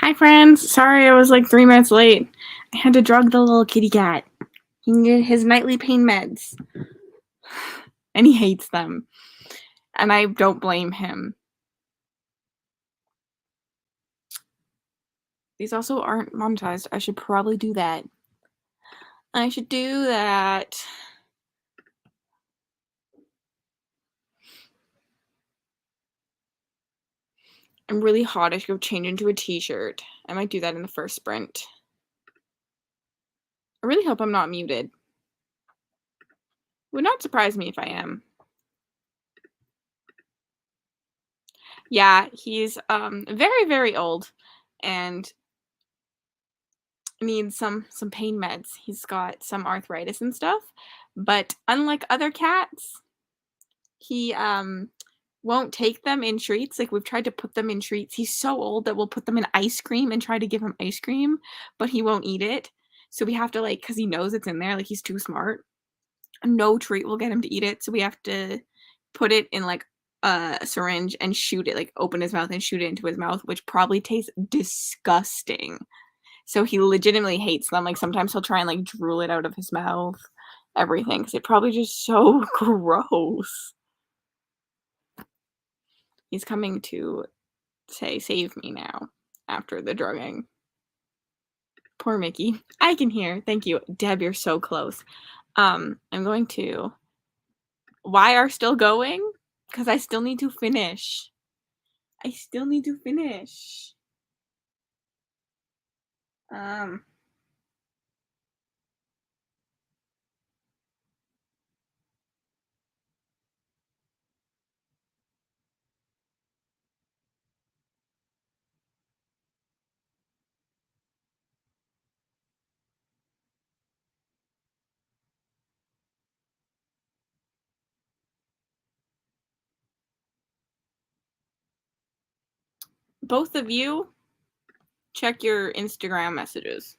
Hi, friends. Sorry I was like 3 minutes late. I had to drug the little kitty cat. He needed his nightly pain meds. And he hates them. And I don't blame him. These also aren't monetized. I should probably do that. I should do that. I'm really hot. I should go change into a t-shirt. I might do that in the first sprint. I really hope I'm not muted. Would not surprise me if I am. Yeah, he's very, very old and needs some pain meds. He's got some arthritis and stuff, but unlike other cats, he won't take them in treats. Like, we've tried to put them in treats. He's so old that we'll put them in ice cream and try to give him ice cream, but he won't eat it. So we have to, like, because he knows it's in there, like, he's too smart. No treat will get him to eat it, so we have to put it in like a syringe and shoot it, like open his mouth and shoot it into his mouth, which probably tastes disgusting. So he legitimately hates them. Like, sometimes he'll try and like drool it out of his mouth, everything, because it probably just so gross. He's coming to say, save me now, after the drugging. Poor Mickey. I can hear. Thank you. Deb, you're so close. I'm going to... Why are still going? Because I still need to finish. I still need to finish. Both of you, check your Instagram messages.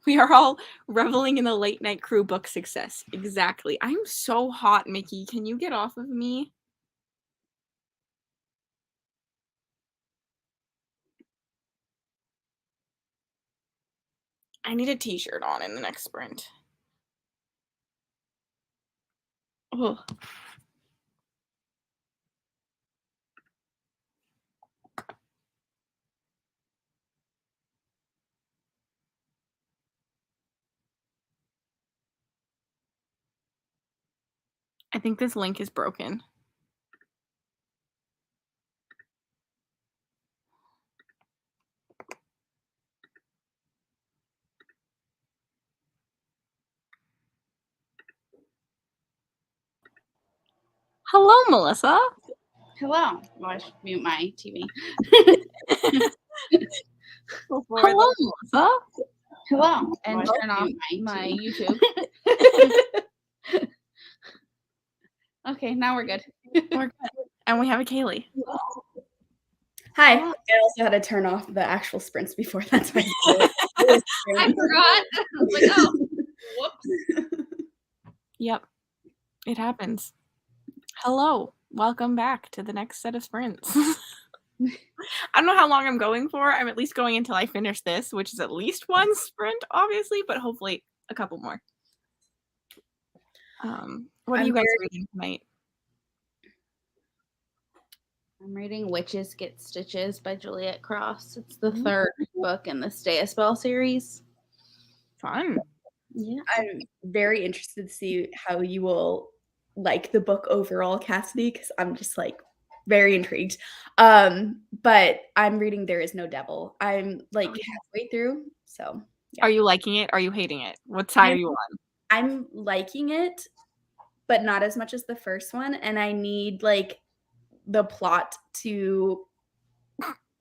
We are all reveling in the late night crew book success. Exactly. I'm so hot, Mickey. Can you get off of me? I need a t-shirt on in the next sprint. Oh. I think this link is broken. Hello, Melissa. Hello. Oh, I should mute my TV. Hello, Melissa. Hello. And turn off my YouTube. Okay, now we're good. We're good. And we have a Kaylee. Hi. I also had to turn off the actual sprints before. That's why I forgot. I was like, oh, whoops. Yep. It happens. Hello. Welcome back to the next set of sprints. I don't know how long I'm going for. I'm at least going until I finish this, which is at least one sprint, obviously, but hopefully a couple more. What are you guys reading tonight? I'm reading Witches Get Stitches by Juliet Cross. It's the third book in the Stay a Spell series. Fun. Yeah. I'm very interested to see how you will like the book overall, Cassidy, because I'm just like very intrigued. But I'm reading There Is No Devil. I'm like halfway through, so yeah. Are you liking it? Are you hating it? What side are you on? I'm liking it, but not as much as the first one, and I need like the plot to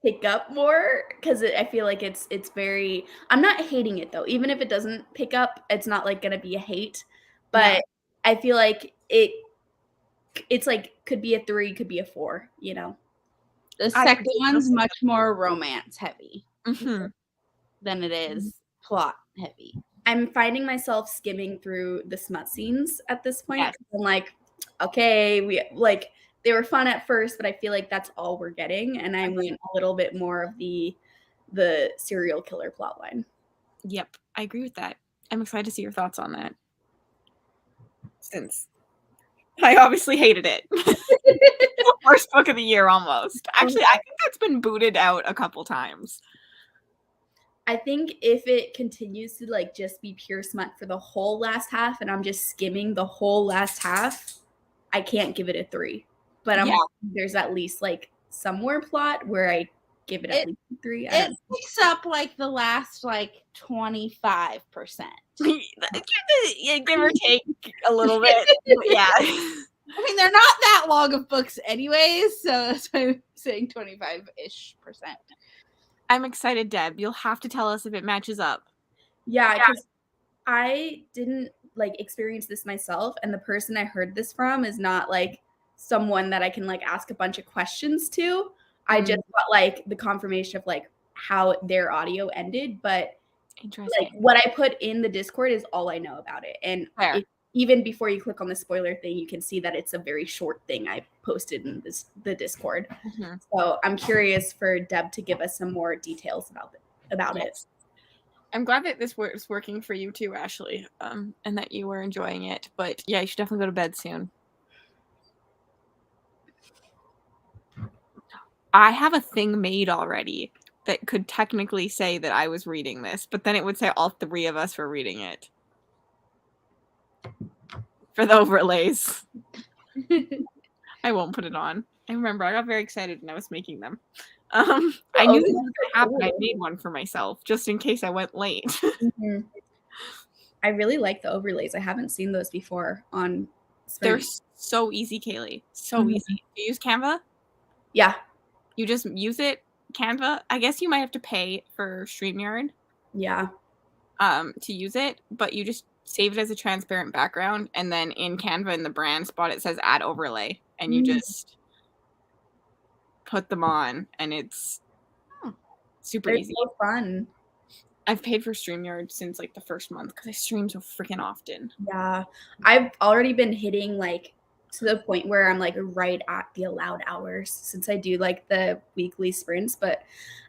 pick up more, because I feel like it's very... I'm not hating it though. Even if it doesn't pick up, it's not like gonna be a hate, but I feel like it's like could be a 3, could be a 4, you know. The second one's much more romance heavy than it is plot heavy. I'm finding myself skimming through the smut scenes at this point. I'm like, okay, they were fun at first, but I feel like that's all we're getting, and I went a little bit more of the serial killer plotline. Yep, I agree with that. I'm excited to see your thoughts on that. Since I obviously hated it. Worst book of the year almost. Actually, I think that's been booted out a couple times. I think if it continues to like just be pure smut for the whole last half and I'm just skimming the whole last half, I can't give it a 3. But there's at least like some more plot where I give it at least a 3. It picks up like the last like 25%. Yeah, give or take a little bit. Yeah. I mean, they're not that long of books anyways, so that's why I'm saying 25-ish%. I'm excited, Deb. You'll have to tell us if it matches up. Yeah, because I didn't like experience this myself, and the person I heard this from is not like someone that I can like ask a bunch of questions to. I just got like the confirmation of like how their audio ended, but like what I put in the Discord is all I know about it. And even before you click on the spoiler thing, you can see that it's a very short thing I posted in the Discord. So I'm curious for Deb to give us some more details about it. I'm glad that this was working for you too, Ashley, and that you were enjoying it. But yeah, you should definitely go to bed soon. I have a thing made already that could technically say that I was reading this, but then it would say all 3 of us were reading it. For the overlays. I won't put it on. I remember I got very excited when I was making them. I knew this was going to happen. I made one for myself just in case I went late. I really like the overlays. I haven't seen those before on Scribd. They're so easy, Kaylee. So easy. Do you use Canva? Yeah. You just use it, Canva? I guess you might have to pay for StreamYard. Yeah. To use it, but you just save it as a transparent background, and then in Canva in the brand spot it says add overlay, and you just put them on, and it's super easy. So fun. I've paid for StreamYard since like the first month because I stream so freaking often. Yeah. I've already been hitting like to the point where I'm like right at the allowed hours since I do like the weekly sprints, but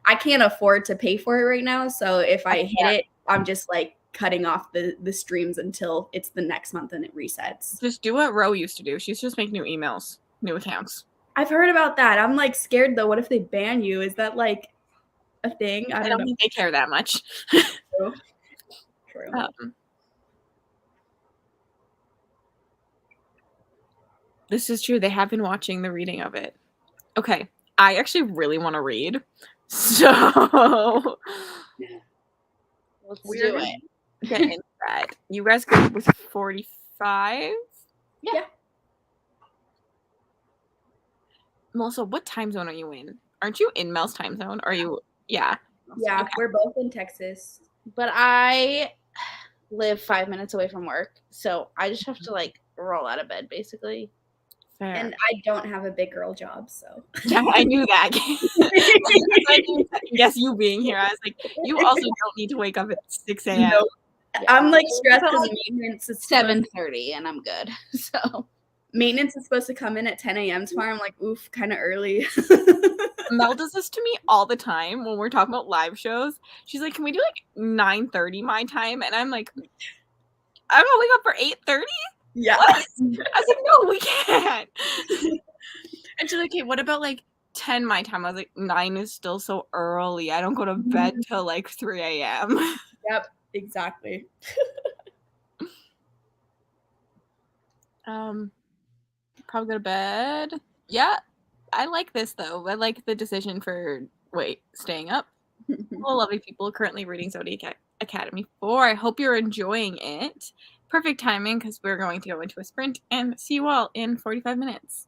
I can't afford to pay for it right now. So if I hit it, I'm just like cutting off the streams until it's the next month and it resets. Just do what Ro used to do. She's just make new emails, new accounts. I've heard about that. I'm like scared though. What if they ban you? Is that like a thing? I don't think they care that much. True. This is true. They have been watching the reading of it. Okay. I actually really want to read. So let's do it. Get into that. You guys go with 45? Yeah. Melissa, what time zone are you in? Aren't you in Mel's time zone? Are you? Yeah. Yeah, okay. We're both in Texas. But I live 5 minutes away from work, so I just have to like roll out of bed basically. Fair. And I don't have a big girl job, so. Yeah, I knew that. Yes, you being here, I was like, you also don't need to wake up at 6 a.m. Nope. Yeah. I'm like stressed because maintenance is 7:30 and I'm good. So maintenance is supposed to come in at 10 a.m. tomorrow. I'm like, oof, kind of early. Mel does this to me all the time when we're talking about live shows. She's like, can we do like 9:30 my time? And I'm like, I'm gonna wake up for 8:30? Yeah. What? I was like, no, we can't. And she's like, okay, what about like 10 my time? I was like, 9 is still so early. I don't go to bed till like 3 a.m. Yep, exactly. Probably go to bed. Yeah, I like this though. I like the decision for staying up. All lovely people currently reading Zodiac Academy 4. I hope you're enjoying it. Perfect timing because we're going to go into a sprint and see you all in 45 minutes.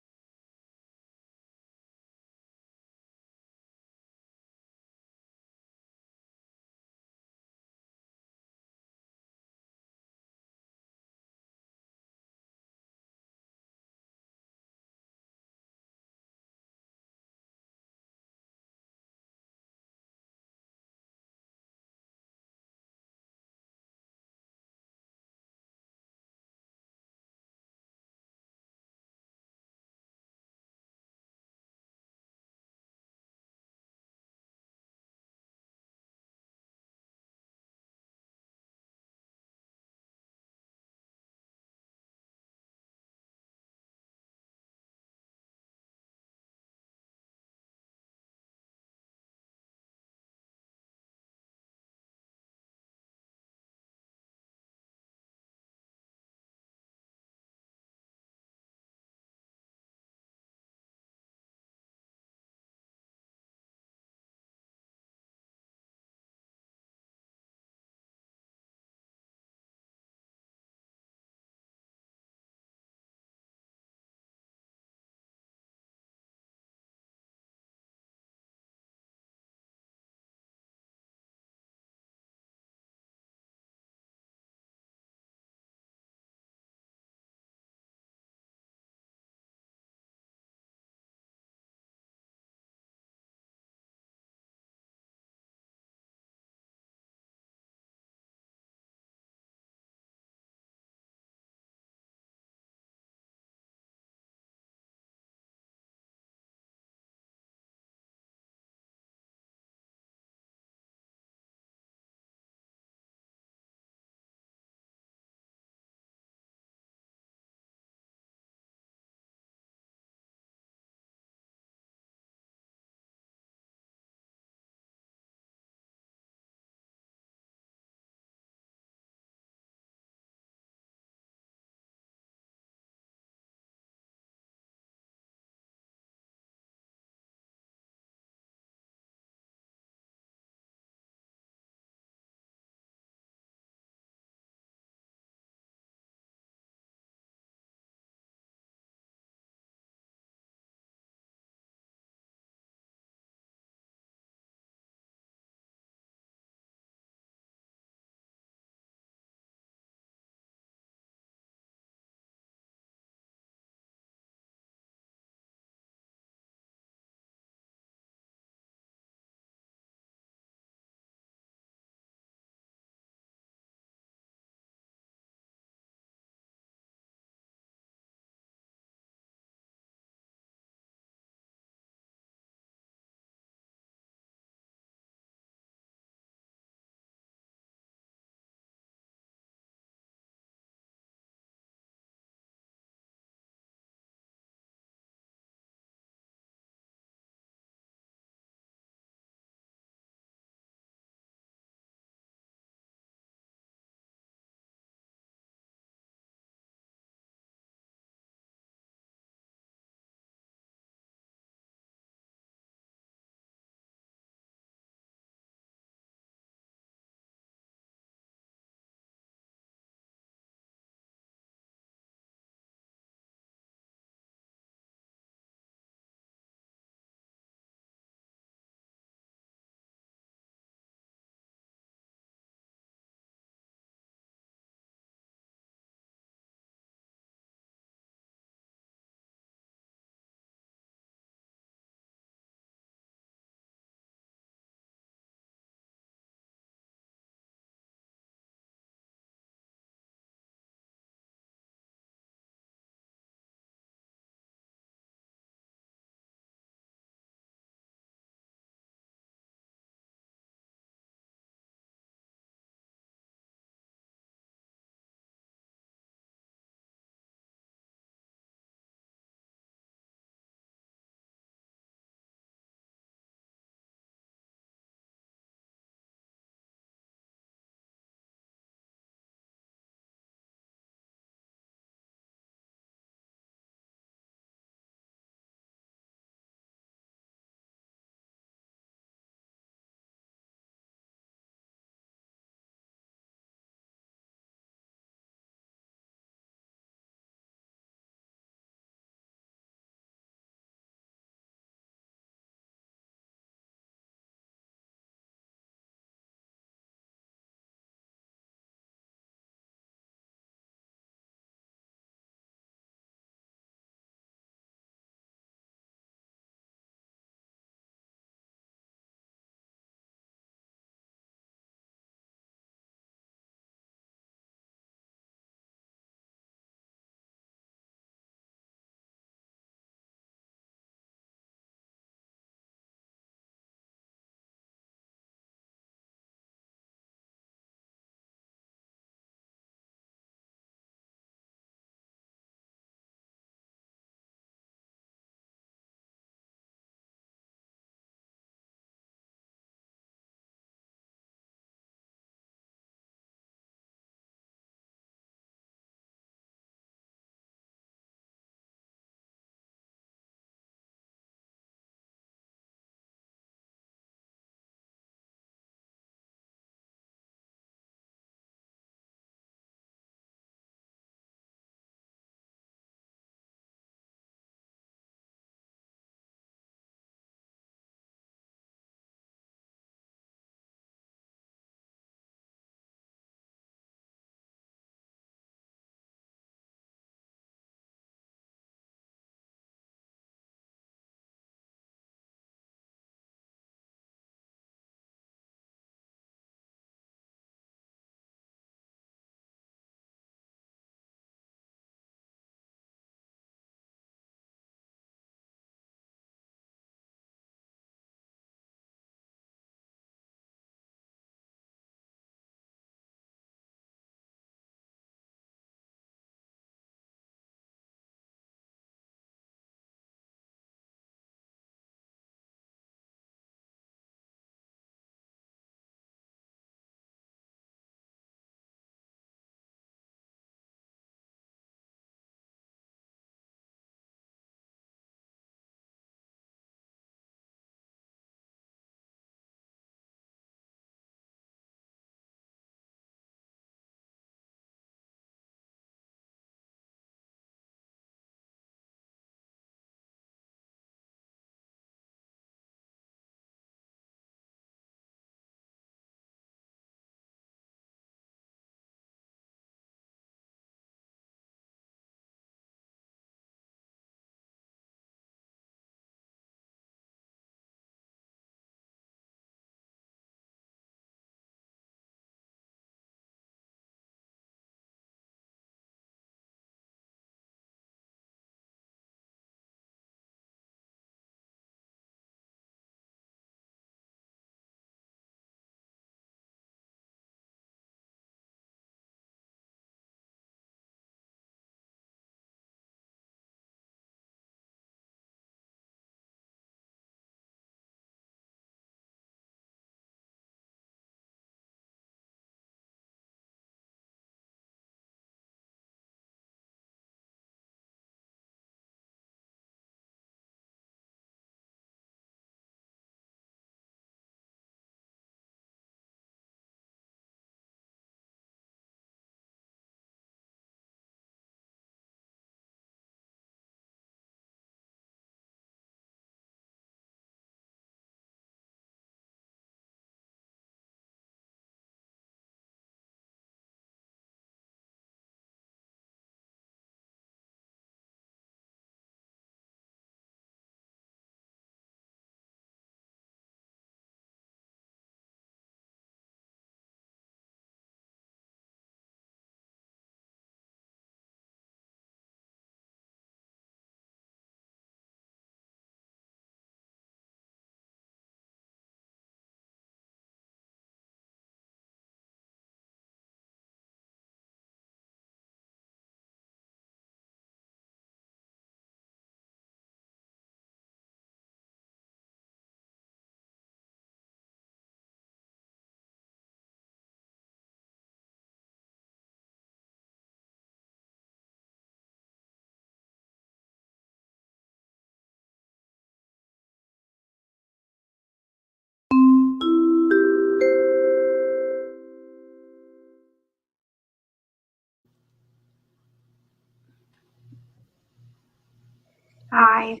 Hi.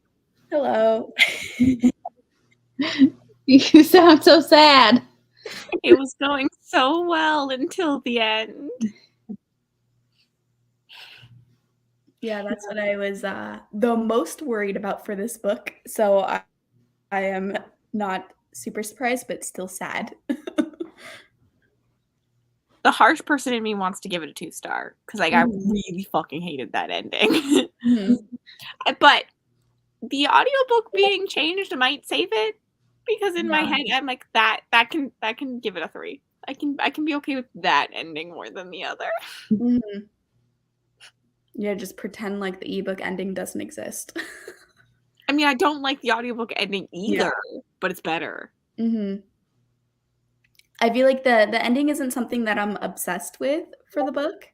Hello. You sound so sad. It was going so well until the end. Yeah, that's what I was the most worried about for this book. So I am not super surprised, but still sad. The harsh person in me wants to give it a 2-star because like I really fucking hated that ending. But the audiobook being changed might save it because in my head I'm like that can give it a 3. I can be okay with that ending more than the other. Yeah, just pretend like the ebook ending doesn't exist. I mean, I don't like the audiobook ending either, but it's better. I feel like the ending isn't something that I'm obsessed with for the book,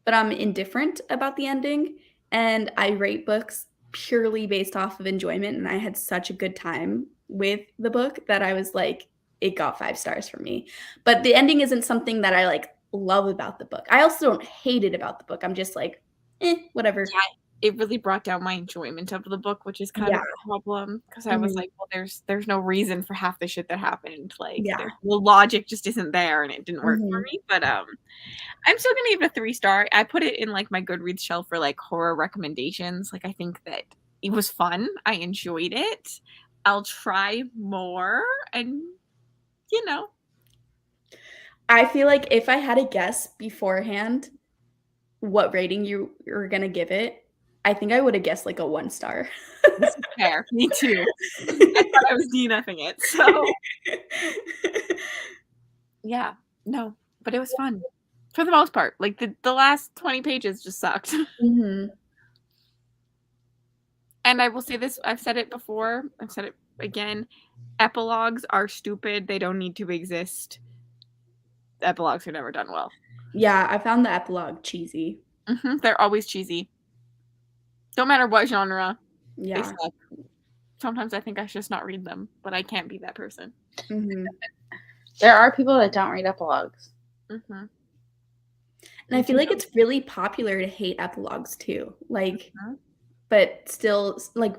but I'm indifferent about the ending, and I rate books purely based off of enjoyment, and I had such a good time with the book that I was like, it got 5 stars for me. But the ending isn't something that I like love about the book. I also don't hate it about the book. I'm just like, whatever. Yeah, it really brought down my enjoyment of the book, which is kind of a problem because I was like, well, there's no reason for half the shit that happened. Like, the logic just isn't there, and it didn't work for me. But I'm still gonna give it a 3-star. I put it in like my Goodreads shelf for like horror recommendations. Like, I think that it was fun. I enjoyed it. I'll try more, and you know. I feel like if I had a guess beforehand what rating you were gonna give it, I think I would have guessed like a 1 star. This is fair. Me too. I thought I was DNFing it. So yeah, no, but it was fun for the most part. Like the last 20 pages just sucked. And I will say this: I've said it before. I've said it again. Epilogues are stupid. They don't need to exist. Epilogues are never done well. Yeah, I found the epilogue cheesy. They're always cheesy. Don't matter what genre. Yeah. They suck. Sometimes I think I should just not read them, but I can't be that person. There are people that don't read epilogues. And I feel like it's really popular to hate epilogues too. Like, but still, like,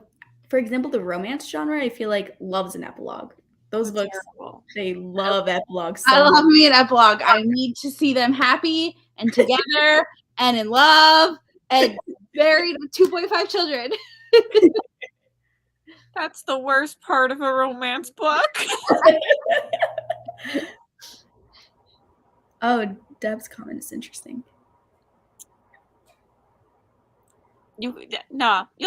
for example, the romance genre, I feel like loves an epilogue. Those books, they love epilogues. I love me an epilogue. I need to see them happy and together and in love and married with 2.5 children. That's the worst part of a romance book. Oh, Deb's comment is interesting. You'll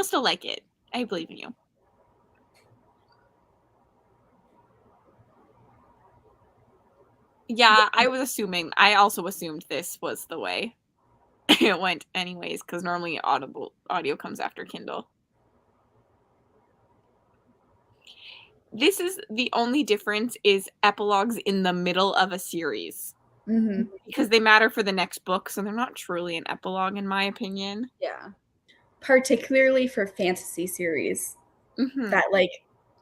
still like it. I believe in you. Yeah, I also assumed this was the way it went anyways, because normally audio comes after Kindle. This is the only difference is epilogues in the middle of a series. Because they matter for the next book, so they're not truly an epilogue in my opinion. Yeah. Particularly for fantasy series. That like,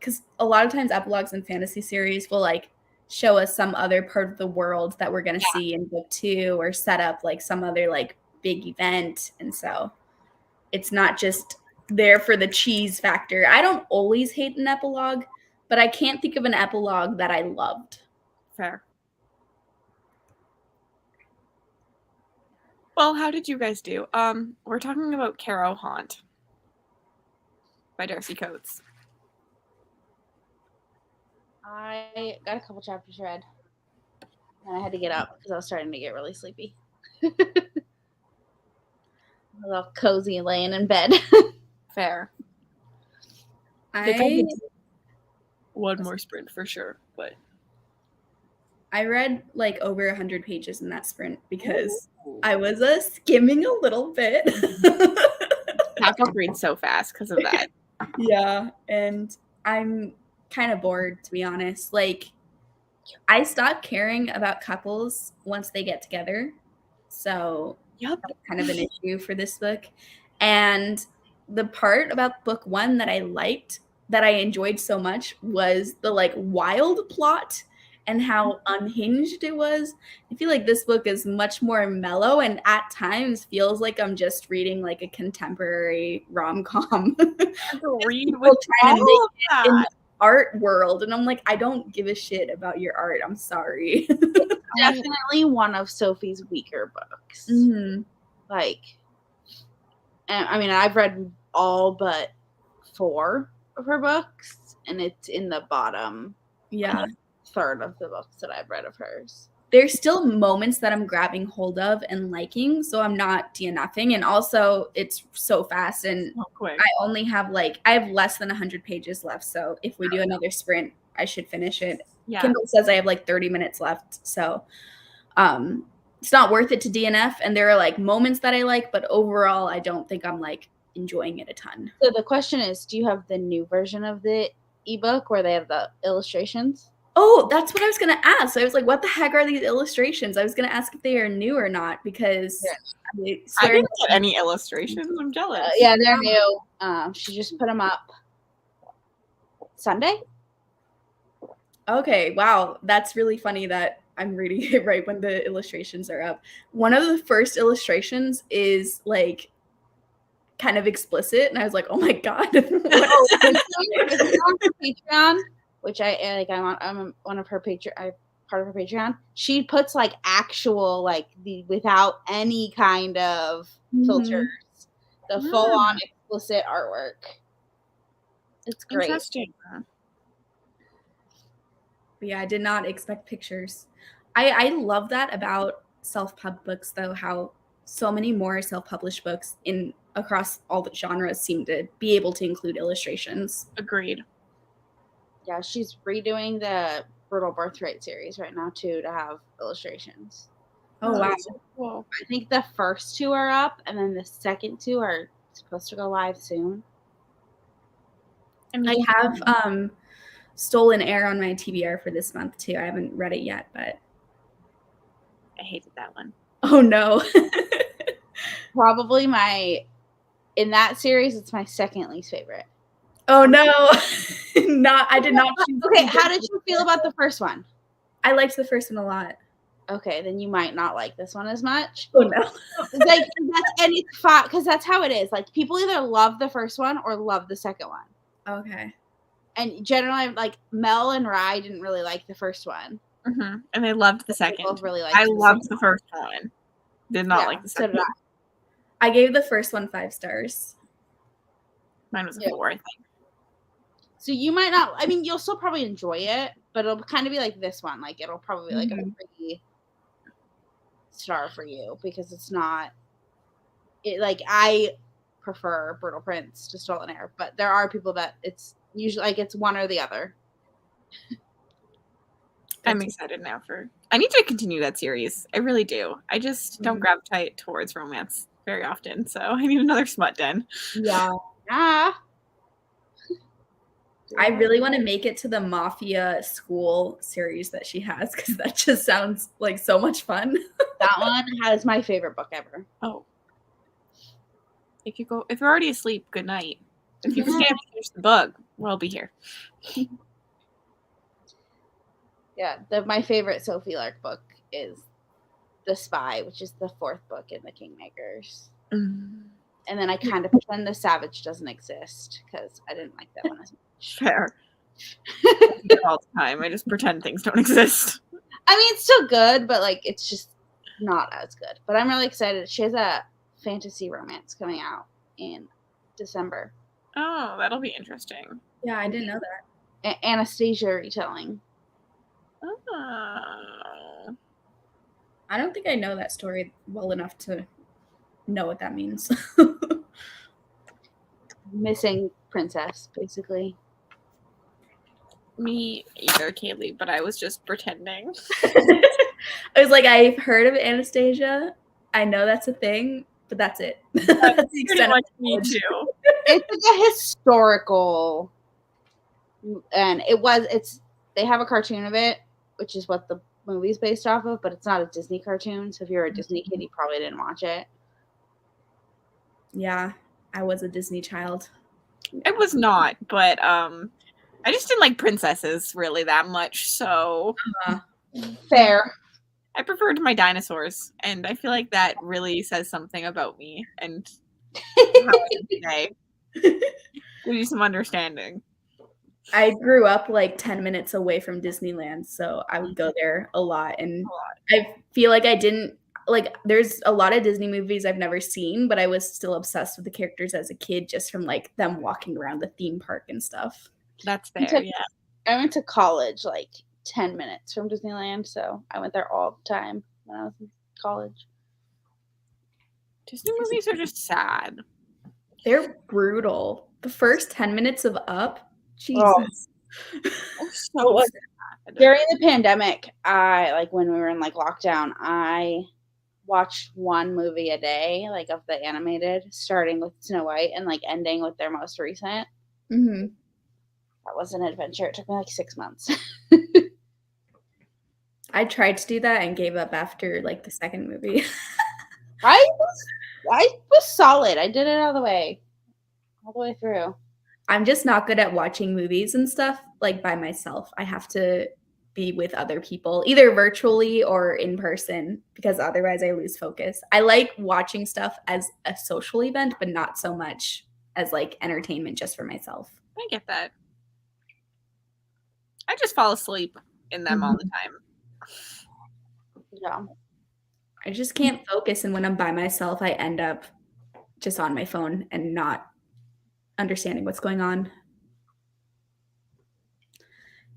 because a lot of times epilogues in fantasy series will like show us some other part of the world that we're going to see in book 2 or set up like some other like big event. And so it's not just there for the cheese factor. I don't always hate an epilogue, but I can't think of an epilogue that I loved. Fair. Well, how did you guys do? We're talking about Caro Haunt by Darcy Coates. I got a couple chapters read, and I had to get up because I was starting to get really sleepy. I was all cozy and laying in bed. Fair. One more sprint for sure, but I read like over 100 pages in that sprint because I was skimming a little bit. That book reads so fast because of that. Yeah, and I'm kind of bored, to be honest. Like, I stopped caring about couples once they get together. So that's kind of an issue for this book. And the part about book 1 that I liked, that I enjoyed so much, was the like wild plot and how unhinged it was. I feel like this book is much more mellow and at times feels like I'm just reading like a contemporary rom-com. Read with trying to make all of it in that. the art world, and I'm like, I don't give a shit about your art. I'm sorry. Definitely one of Sophie's weaker books. Mhm. Like, and I mean, I've read all but 4 of her books, and it's in the bottom Yeah. third of the books that I've read of hers. There's still moments that I'm grabbing hold of and liking, so I'm not DNFing. And also, it's so fast, and So quick. I only have I have less than 100 pages left. So if we do another sprint, I should finish it. Yeah. Kindle says I have like 30 minutes left, so it's not worth it to DNF. And there are like moments that I like, but overall, I don't think I'm like enjoying it a ton. So the question is, do you have the new version of the ebook where they have the illustrations? Oh, that's what I was going to ask. I was like, what the heck are these illustrations? I was going to ask if they are new or not, because I didn't get any illustrations. I'm jealous. Yeah, they're new. She just put them up Sunday. Okay, wow. That's really funny that I'm reading it right when the illustrations are up. One of the first illustrations is like kind of explicit, and I was like, oh my God. On her Patreon, which I'm one of her part of her Patreon. She puts like actual without any kind of filters, the full on explicit artwork. It's great. Interesting. But yeah, I did not expect pictures. I love that about self-pub books, though, how so many more self-published books across all the genres seem to be able to include illustrations. Agreed. Yeah, she's redoing the Brutal Birthright series right now too to have illustrations. Oh wow. So cool. I think the first 2 are up, and then the second 2 are supposed to go live soon. I have Stolen Air on my TBR for this month too. I haven't read it yet, but I hated that one. Oh no. Probably in that series, it's my second least favorite. Oh no. I did not choose. Okay, how did you feel about the first one? I liked the first one a lot. Okay, then you might not like this one as much. Oh no. It's fun because that's how it is. Like, people either love the first one or love the second one. Okay. And generally, like, Mel and Rye didn't really like the first one. Mm-hmm. And they loved the second. Both really I loved the first one. Did not like the second. So did I gave the first one 5 stars. Mine was a 4, I think. So you might not. I mean, you'll still probably enjoy it, but it'll kind of be like this one. Like, it'll probably be like a 3 star for you because it's not. I prefer Brutal Prince to Stolen Air, but there are people that it's usually it's one or the other. I'm excited now I need to continue that series. I really do. I just don't gravitate towards romance very often, so I need another smut den. Yeah. I really want to make it to the Mafia School series that she has, because that just sounds like so much fun. That one has my favorite book ever. Oh. If you're already asleep, good night. If you can't finish the book, we'll be here. Yeah, my favorite Sophie Lark book is The Spy, which is the 4th book in the Kingmakers. Mm. And then I kind of pretend The Savage doesn't exist because I didn't like that one as much. Fair. All the time. I just pretend things don't exist. I mean, it's still good, but it's just not as good. But I'm really excited. She has a fantasy romance coming out in December. Oh, that'll be interesting. Yeah, I didn't know that. Anastasia retelling. Oh. I don't think I know that story well enough to know what that means. Missing princess, basically. Me either, Kaylee, but I was just pretending. I was like, I've heard of Anastasia. I know that's a thing, but that's it. That's the extent of me too. It's like a historical, and they have a cartoon of it, which is what the movie's based off of, but it's not a Disney cartoon. So if you're a Disney kid, you probably didn't watch it. Yeah, I was a Disney child. I was not, but I just didn't like princesses really that much, so Fair. I preferred my dinosaurs, and I feel like that really says something about me and how I am today. Give you some understanding. I grew up like 10 minutes away from Disneyland, so I would go there a lot, and I feel like I didn't like there's a lot of Disney movies I've never seen, but I was still obsessed with the characters as a kid just from like them walking around the theme park and stuff. That's fair, yeah. I went to college like 10 minutes from Disneyland, so I went there all the time when I was in college. Disney movies are just sad. They're brutal. The first 10 minutes of Up, Oh, Jesus. So Like, sad. during the pandemic, I like when we were in like lockdown, I watched one movie a day, like of the animated, starting with Snow White and like ending with their most recent. Mhm. That was an adventure. It took me like 6 months. I tried to do that and gave up after like the second movie. I was solid. I did it all the way through. I'm just not good at watching movies and stuff like by myself. I have to be with other people, either virtually or in person, because otherwise I lose focus. I like watching stuff as a social event, but not so much as like entertainment just for myself. I get that. I just fall asleep in them all the time. Yeah. I just can't focus, and when I'm by myself, I end up just on my phone and not understanding what's going on.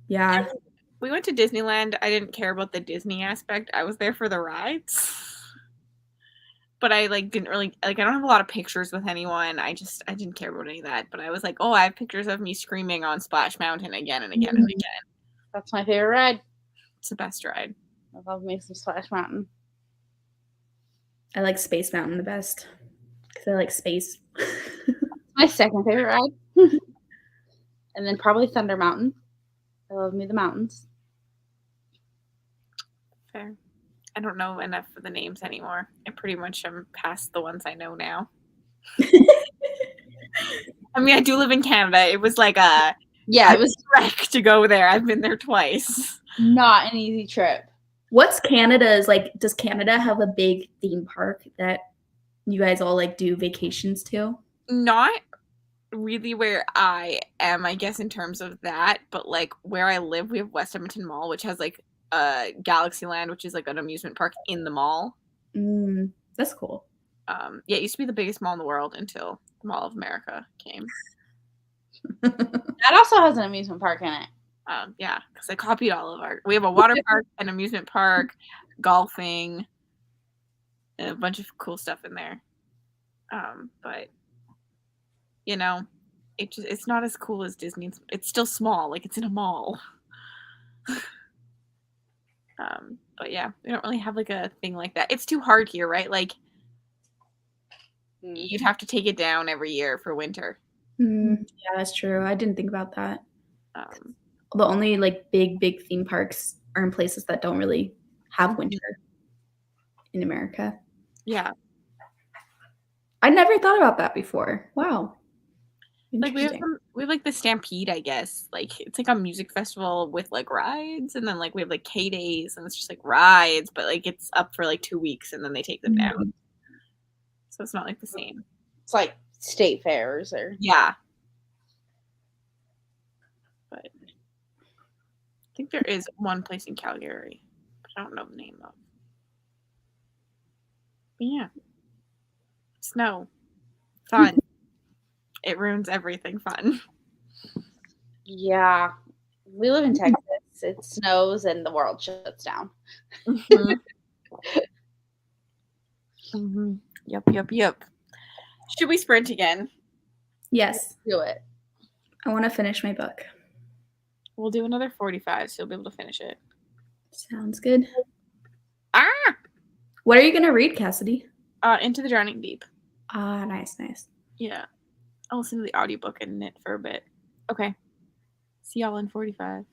Yeah. We went to Disneyland. I didn't care about the Disney aspect. I was there for the rides. But I like didn't really like I don't have a lot of pictures with anyone. I didn't care about any of that. But I was like, oh, I have pictures of me screaming on Splash Mountain again and again and again. That's my favorite ride. It's the best ride. I love me some Splash Mountain. I like Space Mountain the best because I like space. My second favorite ride. And then probably Thunder Mountain. I love me the mountains. Fair. I don't know enough of the names anymore. I pretty much am past the ones I know now. I mean, I do live in Canada. It was like it was wreck to go there. I've been there twice. Not an easy trip. What's Canada's like? Does Canada have a big theme park that you guys all like do vacations to? Not really where I am, I guess, in terms of that, but like where I live, we have West Edmonton Mall, which has like Galaxyland, which is like an amusement park in the mall. That's cool. Yeah, it used to be the biggest mall in the world until the Mall of America came. That also has an amusement park in it. Yeah, because I copied all of our. We have a water park, an amusement park, golfing, and a bunch of cool stuff in there. But you know, it's not as cool as Disney. It's still small, like it's in a mall. But yeah, we don't really have like a thing like that. It's too hard here, right? Like you'd have to take it down every year for winter. Yeah, that's true. I didn't think about that. The only like big theme parks are in places that don't really have winter in America. Yeah. I never thought about that before. Wow. Like we have like the Stampede, I guess. Like it's like a music festival with like rides, and then like we have like K-Days, and it's just like rides, but like it's up for like 2 weeks, and then they take them down. So it's not like the same. It's like state fairs or yeah. But I think there is one place in Calgary, but I don't know the name of. But yeah, snow, fun. It ruins everything fun. Yeah. We live in Texas. It snows and the world shuts down. Yep. Should we sprint again? Yes. Do it. I want to finish my book. We'll do another 45, so you'll be able to finish it. Sounds good. Ah! What are you going to read, Cassidy? Into the Drowning Deep. Nice. Yeah. I'll listen to the audiobook and knit for a bit. Okay. See y'all in 45.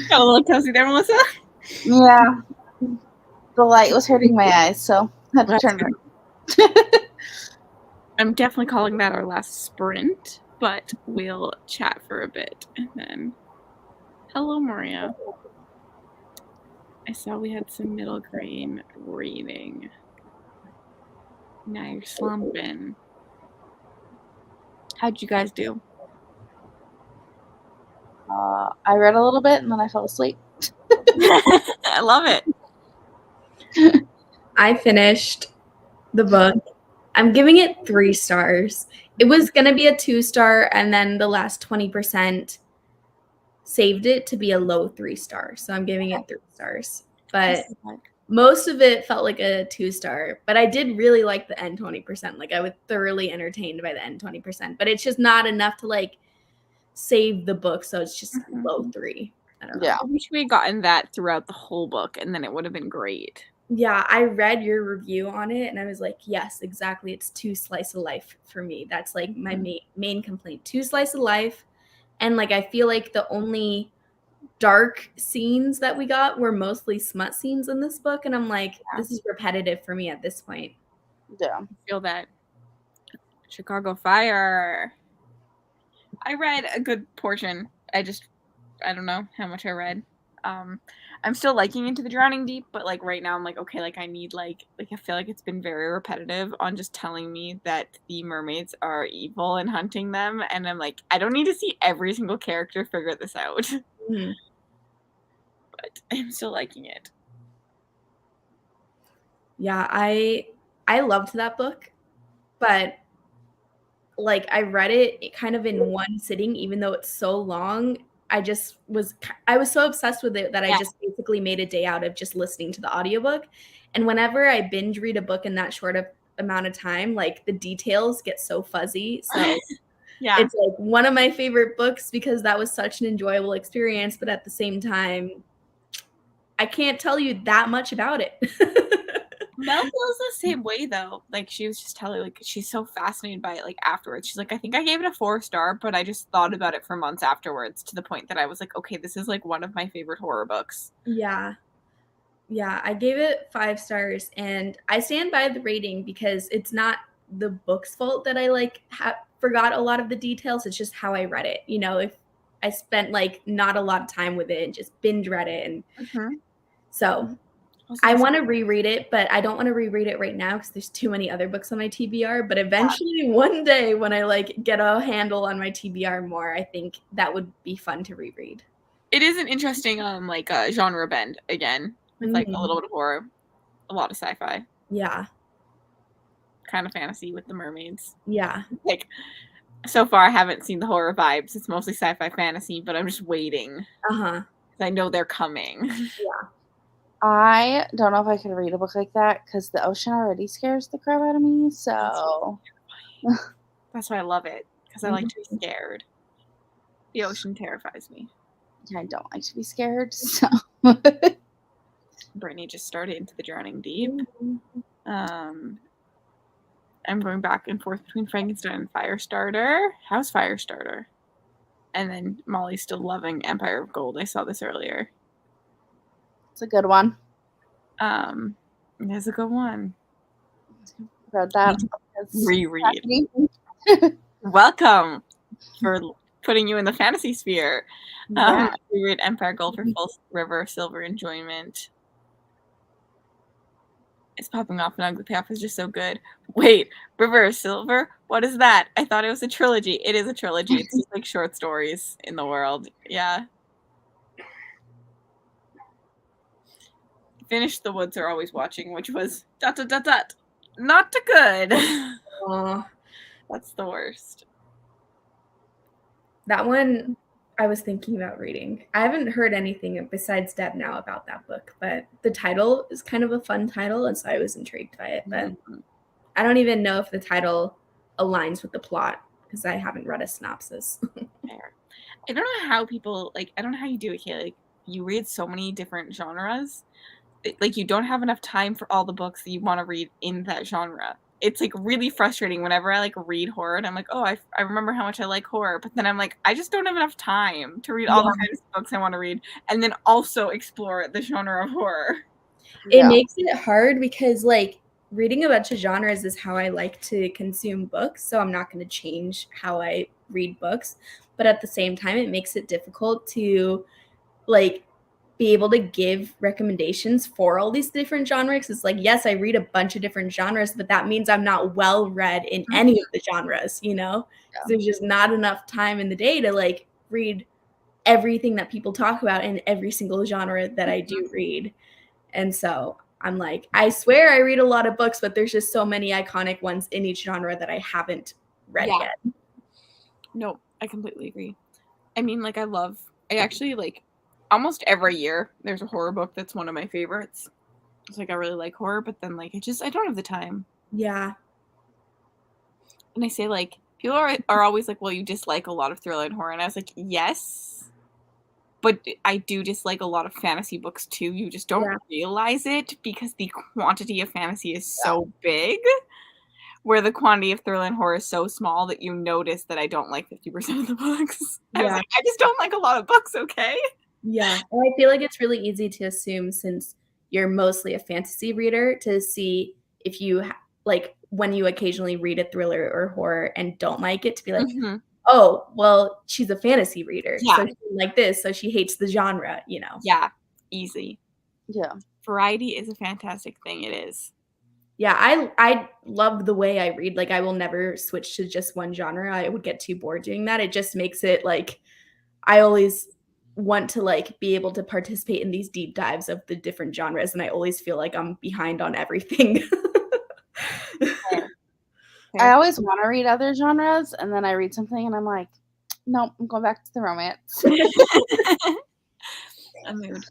Got a little cozy there, Melissa. Yeah. The light was hurting my eyes, so I had to turn it. I'm definitely calling that our last sprint, but we'll chat for a bit and then. Hello, Maria. I saw we had some middle grade reading. Now you're slumping. How'd you guys do? I read a little bit and then I fell asleep. I love it. I finished the book. I'm giving it 3 stars. It was going to be a 2-star, and then the last 20% saved it to be a low 3-star. So I'm giving it 3 stars. But most of it felt like a 2-star. But I did really like the end 20%. Like, I was thoroughly entertained by the end 20%. But it's just not enough to, like, save the book. So it's just low 3. I don't know. Yeah. I wish we had gotten that throughout the whole book, and then it would have been great. Yeah, I read your review on it, and I was like, yes, exactly. It's 2 slice of life for me. That's, like, my main complaint. 2 slice of life. And, like, I feel like the only dark scenes that we got were mostly smut scenes in this book. And I'm like, this is repetitive for me at this point. Yeah. I feel that. Chicago Fire. I read a good portion. I don't know how much I read. I'm still liking Into the Drowning Deep, but like right now I'm like, okay, like I need like I feel like it's been very repetitive on just telling me that the mermaids are evil and hunting them, and I'm like, I don't need to see every single character figure this out. Mm-hmm. But I'm still liking it. Yeah, I loved that book, but like I read it kind of in one sitting, even though it's so long. I was so obsessed with it that I just basically made a day out of just listening to the audiobook. And whenever I binge read a book in that short amount of time, like the details get so fuzzy. So yeah, it's like one of my favorite books because that was such an enjoyable experience. But at the same time, I can't tell you that much about it. Mel feels the same way though. Like she was just telling, like she's so fascinated by it. Like afterwards, she's like, I think I gave it a 4-star, but I just thought about it for months afterwards to the point that I was like, okay, this is like one of my favorite horror books. Yeah, I gave it 5 stars, and I stand by the rating because it's not the book's fault that I like forgot a lot of the details. It's just how I read it. You know, if I spent like not a lot of time with it and just binge read it, and so. I want to reread it, but I don't want to reread it right now because there's too many other books on my TBR. But eventually, one day, when I like get a handle on my TBR more, I think that would be fun to reread. It is an interesting like genre bend again with like a little bit of horror, a lot of sci-fi. Yeah. Kind of fantasy with the mermaids. Yeah. Like so far, I haven't seen the horror vibes. It's mostly sci-fi fantasy, but I'm just waiting. Because I know they're coming. Yeah. I don't know if I could read a book like that because the ocean already scares the crap out of me. So that's why I love it, because I like to be scared. The ocean terrifies me. I don't like to be scared. So Brittany just started Into the Drowning Deep. I'm going back and forth between Frankenstein and Firestarter. How's Firestarter? And then Molly's still loving Empire of Gold. I saw this earlier. It's a good one. It's a good one. Read that. Reread. Welcome for putting you in the fantasy sphere. We read Empire Gold for full river silver enjoyment. It's popping off, and the payoff is just so good. Wait, River of Silver? What is that? I thought it was a trilogy. It is a trilogy. It's just like short stories in the world. Yeah. Finished The Woods Are Always Watching, which was ... Not good. That's the worst. That one I was thinking about reading. I haven't heard anything besides Deb now about that book, but the title is kind of a fun title, and so I was intrigued by it. But I don't even know if the title aligns with the plot because I haven't read a synopsis. I don't know how people I don't know how you do it, Kayla. Like, you read so many different genres. Like, you don't have enough time for all the books that you want to read in that genre. it's like really frustrating whenever I like read horror and I'm like, oh, I remember how much I like horror, but then I'm like, I just don't have enough time to read all the kinds of books I want to read and then also explore the genre of horror. It makes it hard because like reading a bunch of genres is how I like to consume books, so I'm not going to change how I read books, but at the same time it makes it difficult to like be able to give recommendations for all these different genres. It's like, yes, I read a bunch of different genres, but that means I'm not well read in any of the genres, you know? Yeah. There's just not enough time in the day to like read everything that people talk about in every single genre that I do read. And so I'm like, I swear I read a lot of books, but there's just so many iconic ones in each genre that I haven't read yet. No, I completely agree. I mean, like, I actually like almost every year there's a horror book that's one of my favorites. It's like I really like horror, but then like I don't have the time. Yeah. And I say like people are always like, well, you dislike a lot of thriller and horror, and I was like, yes, but I do dislike a lot of fantasy books too. You just don't realize it because the quantity of fantasy is so big, where the quantity of thriller and horror is so small that you notice that I don't like 50% of the books. I was like, I just don't like a lot of books, okay? Yeah. And I feel like it's really easy to assume, since you're mostly a fantasy reader, to see if you like when you occasionally read a thriller or horror and don't like it, to be like, oh, well, she's a fantasy reader. So she didn't like this, so she hates the genre, you know? Yeah, easy. Yeah. Variety is a fantastic thing. It is. Yeah, I love the way I read. Like, I will never switch to just one genre. I would get too bored doing that. It just makes it like I always want to like be able to participate in these deep dives of the different genres, and I always feel like I'm behind on everything. I always want to read other genres, and then I read something and I'm like, nope, I'm going back to the romance. A mood.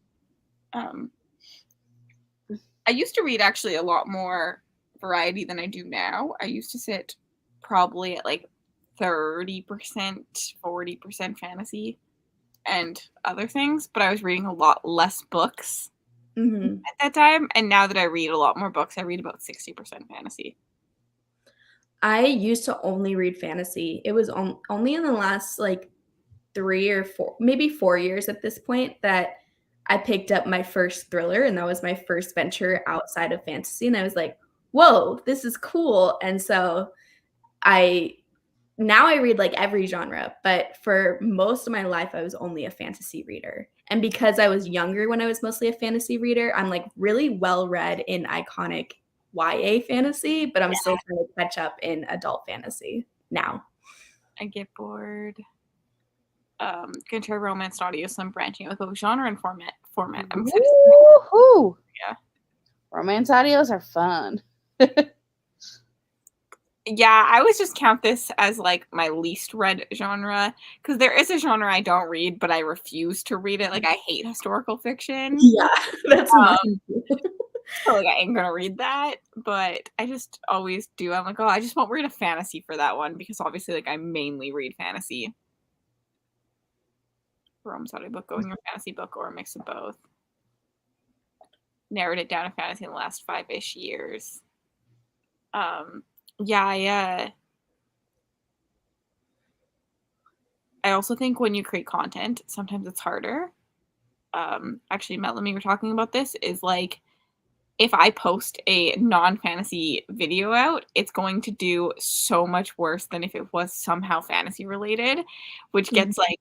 I used to read actually a lot more variety than I do now. I used to sit probably at like 30%, 40% fantasy and other things, but I was reading a lot less books at that time. And now that I read a lot more books, I read about 60% fantasy. I used to only read fantasy. It was only in the last like 3 or 4, maybe 4 years at this point, that I picked up my first thriller, and that was my first venture outside of fantasy, and I was like, whoa, this is cool. And so now I read like every genre, but for most of my life I was only a fantasy reader. And because I was younger when I was mostly a fantasy reader, I'm like really well read in iconic YA fantasy, but I'm still trying to catch up in adult fantasy now. I get bored. Gonna try romance audio, so I'm branching out with both genre and format. I'm excited. Woohoo! Yeah. Romance audios are fun. Yeah, I always just count this as like my least read genre, because there is a genre I don't read, but I refuse to read it. Like, I hate historical fiction. Yeah, that's mine. So like I ain't gonna read that, but I just always do. I'm like, oh, I just won't read a fantasy for that one, because obviously like I mainly read fantasy. Romance audiobook, going your fantasy book, or a mix of both. Narrowed it down to fantasy in the last 5-ish years. I also think when you create content, sometimes it's harder. Actually, Melanie, we were talking about this, is like, if I post a non-fantasy video out, it's going to do so much worse than if it was somehow fantasy related, which gets like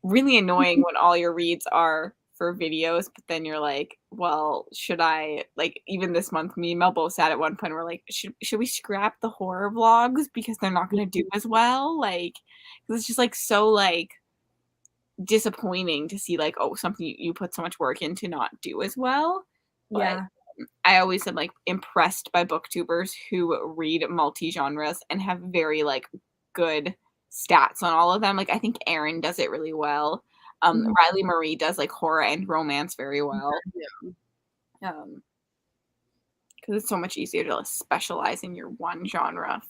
really annoying when all your reads are for videos, but then you're like, well, should I, like, even this month, me and Mel both sat at one point, we're like, should we scrap the horror vlogs because they're not going to do as well? Like, because it's just like so like disappointing to see like, oh, something you put so much work into not do as well. But I always am like impressed by booktubers who read multi-genres and have very like good stats on all of them. Like, I think Erin does it really well. Riley Marie does like horror and romance very well. Because it's so much easier to specialize in your one genre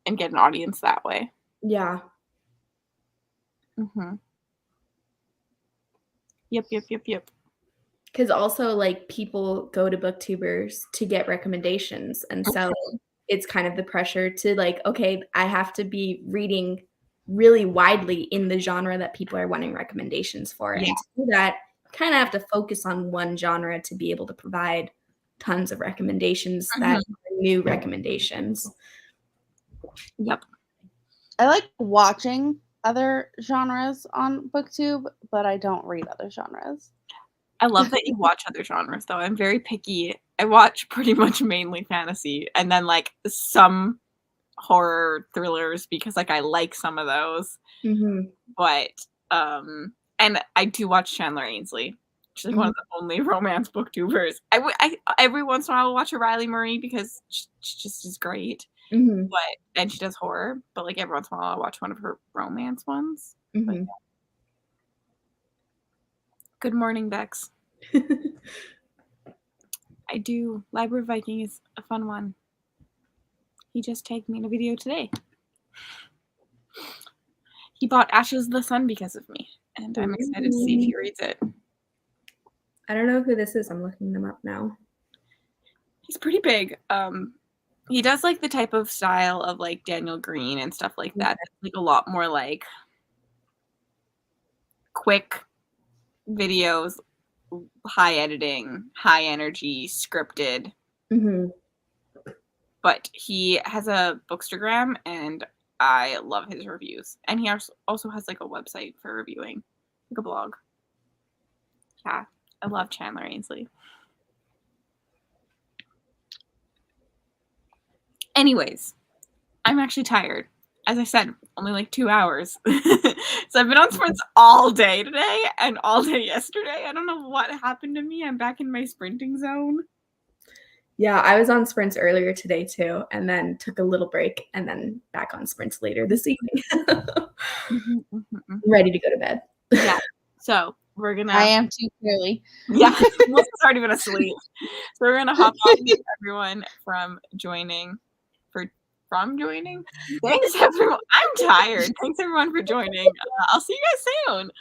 and get an audience that way. Yeah. Yep. 'Cause also, like, people go to booktubers to get recommendations, and so it's kind of the pressure to, like, "Okay, I have to be reading really widely in the genre that people are wanting recommendations for," Yeah. and to do that, kinda have to focus on one genre to be able to provide tons of recommendations that are new recommendations. Yep. I like watching other genres on BookTube, but I don't read other genres. I love that you watch other genres, though. I'm very picky. I watch pretty much mainly fantasy and then, like, some horror thrillers because, like, I like some of those. Mhm. But, and I do watch Chandler Ainsley. She's, like, one Mhm. of the only romance booktubers. I every once in a while, I'll watch a Riley Marie because she just is great, Mhm. but and she does horror, but, like, every once in a while, I'll watch one of her romance ones. But Mhm. Good morning, Bex. I do. Library Viking is a fun one. He just tagged me in a video today. He bought Ashes of the Sun because of me, and I'm excited to see if he reads it. I don't know who this is. I'm looking them up now. He's pretty big. He does, like, the type of style of, like, Daniel Green and stuff like that. It's, like, a lot more, like, quick videos, high editing, high energy, scripted. Mhm. But he has a Bookstagram, and I love his reviews. And he also has, like, a website for reviewing, like a blog. Yeah, I love Chandler Ainsley. Anyways, I'm actually tired. As I said, only like 2 hours. So I've been on sprints all day today and all day yesterday. I don't know what happened to me. I'm back in my sprinting zone. Yeah, I was on sprints earlier today too, and then took a little break, and then back on sprints later this evening. Ready to go to bed. Yeah. So we're I gonna. am too, clearly. Yeah, most has already been asleep. So we're gonna hop off and thank everyone from joining. Thanks everyone. I'm tired. Thanks everyone for joining. I'll see you guys soon.